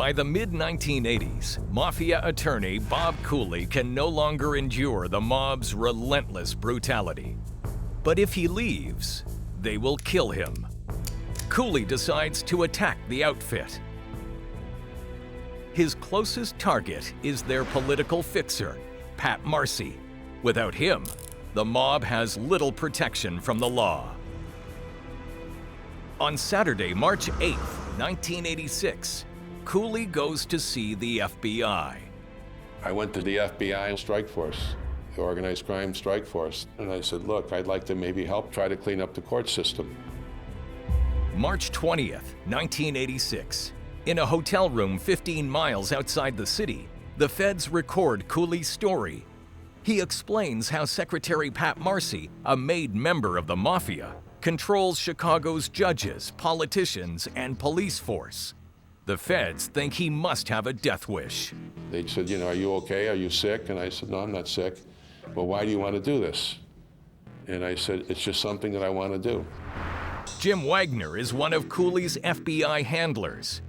By the mid-1980s, mafia attorney Bob Cooley can no longer endure the mob's relentless brutality. But if he leaves, they will kill him. Cooley decides to attack the outfit. His closest target is their political fixer, Pat Marcy. Without him, the mob has little protection from the law. On Saturday, March 8, 1986, Cooley goes to see the FBI. I went to the FBI strike force, the organized crime strike force, and I said, look, I'd like to maybe help try to clean up the court system. March 20th, 1986. In a hotel room 15 miles outside the city, the feds record Cooley's story. He explains how Secretary Pat Marcy, a made member of the mafia, controls Chicago's judges, politicians, and police force. The feds think he must have a death wish. They said, are you okay? Are you sick? And I said, no, I'm not sick. Well, why do you want to do this? And I said, it's just something that I want to do. Jim Wagner is one of Cooley's FBI handlers.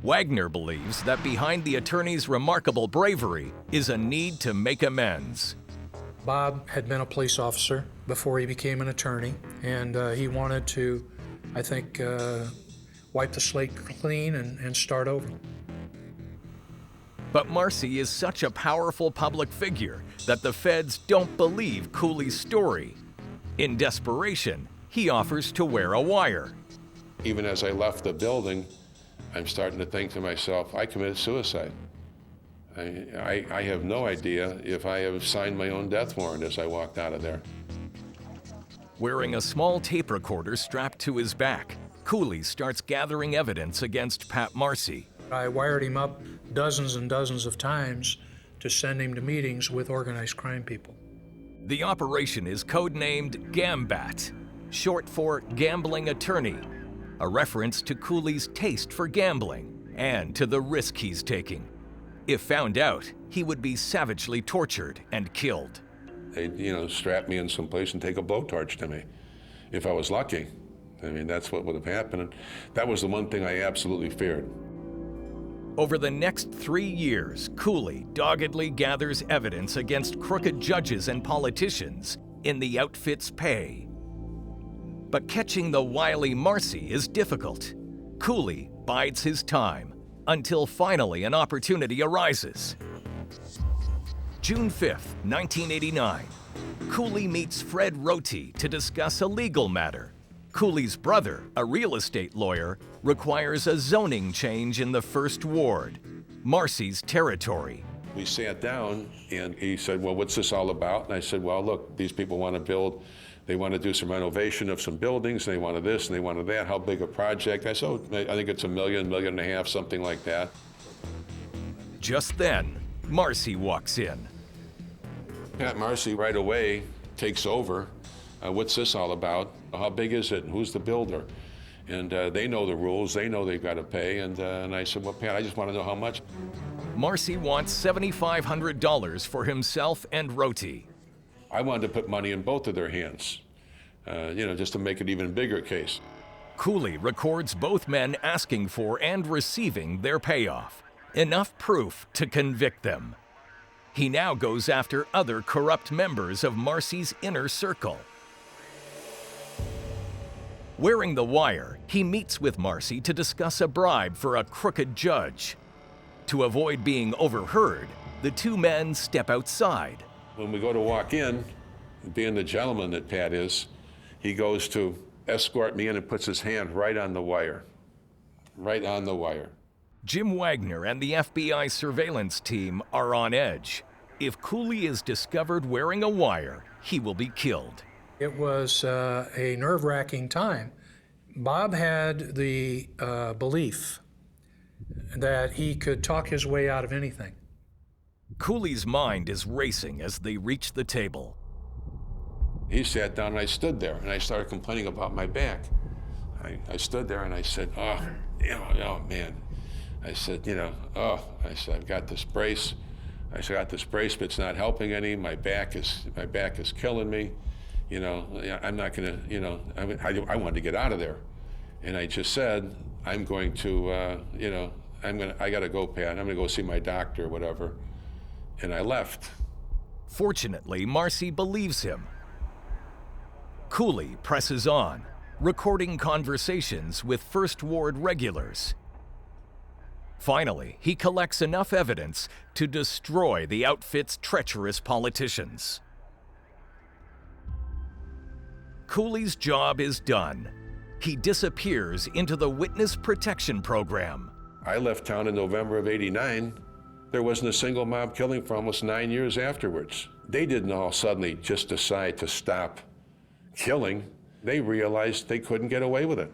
Wagner believes that behind the attorney's remarkable bravery is a need to make amends. Bob had been a police officer before he became an attorney, and he wanted to, I think, wipe the slate clean and start over. But Marcy is such a powerful public figure that the feds don't believe Cooley's story. In desperation, he offers to wear a wire. Even as I left the building, I'm starting to think to myself, I committed suicide. I have no idea if I have signed my own death warrant as I walked out of there. Wearing a small tape recorder strapped to his back, Cooley starts gathering evidence against Pat Marcy. I wired him up dozens and dozens of times to send him to meetings with organized crime people. The operation is codenamed Gambat, short for Gambling Attorney, a reference to Cooley's taste for gambling and to the risk he's taking. If found out, he would be savagely tortured and killed. They'd, strap me in some place and take a blowtorch to me, if I was lucky. I mean, that's what would have happened. And that was the one thing I absolutely feared. Over the next 3 years, Cooley doggedly gathers evidence against crooked judges and politicians in the outfit's pay. But catching the wily Marcy is difficult. Cooley bides his time until finally an opportunity arises. June 5th, 1989. Cooley meets Fred Roti to discuss a legal matter. Cooley's brother, a real estate lawyer, requires a zoning change in the First Ward, Marcy's territory. We sat down and he said, well, what's this all about? And I said, well, look, these people want to build, they want to do some renovation of some buildings, and they wanted this and they wanted that. How big a project? I said, oh, I think it's $1 million, $1.5 million, something like that. Just then, Marcy walks in. Pat Marcy right away takes over. What's this all about? How big is it? And who's the builder? And they know the rules. They know they've got to pay. And I said, well, Pat, I just want to know how much. Marcy wants $7,500 for himself and Roti. I wanted to put money in both of their hands, just to make it even bigger case. Cooley records both men asking for and receiving their payoff, enough proof to convict them. He now goes after other corrupt members of Marcy's inner circle. Wearing the wire, he meets with Marcy to discuss a bribe for a crooked judge. To avoid being overheard, the two men step outside. When we go to walk in, being the gentleman that Pat is, he goes to escort me in and puts his hand right on the wire. Right on the wire. Jim Wagner and the FBI surveillance team are on edge. If Cooley is discovered wearing a wire, he will be killed. It was a nerve-wracking time. Bob had the belief that he could talk his way out of anything. Cooley's mind is racing as they reach the table. He sat down and I stood there and I started complaining about my back. I stood there and I said, oh man. I said, I've got this brace. I said, I got this brace, but it's not helping any. My back is killing me. I'm not gonna, I wanted to get out of there. And I just said, I'm going to, I gotta go, Pat. I'm gonna go see my doctor or whatever. And I left. Fortunately, Marcy believes him. Cooley presses on, recording conversations with First Ward regulars. Finally, he collects enough evidence to destroy the outfit's treacherous politicians. Cooley's job is done. He disappears into the witness protection program. I left town in November of '89. There wasn't a single mob killing for almost 9 years afterwards. They didn't all suddenly just decide to stop killing. They realized they couldn't get away with it.